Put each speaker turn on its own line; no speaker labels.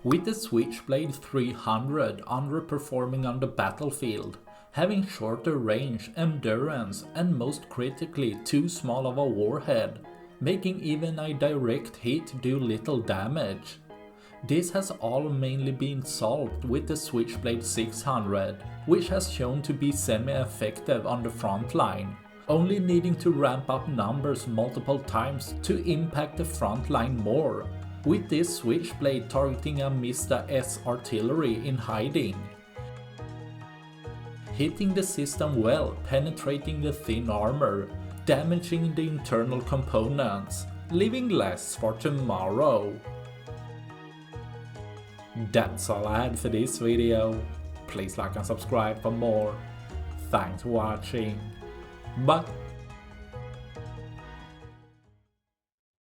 With the Switchblade 300 underperforming on the battlefield, having shorter range, endurance, and most critically too small of a warhead, making even a direct hit do little damage. This has all mainly been solved with the Switchblade 600, which has shown to be semi-effective on the front line, only needing to ramp up numbers multiple times to impact the front line more, with this Switchblade targeting a Msta-S artillery in hiding. Hitting the system well, penetrating the thin armor, damaging the internal components, leaving less for tomorrow. That's all I had for this video. Please like and subscribe for more. Thanks for watching. Bye.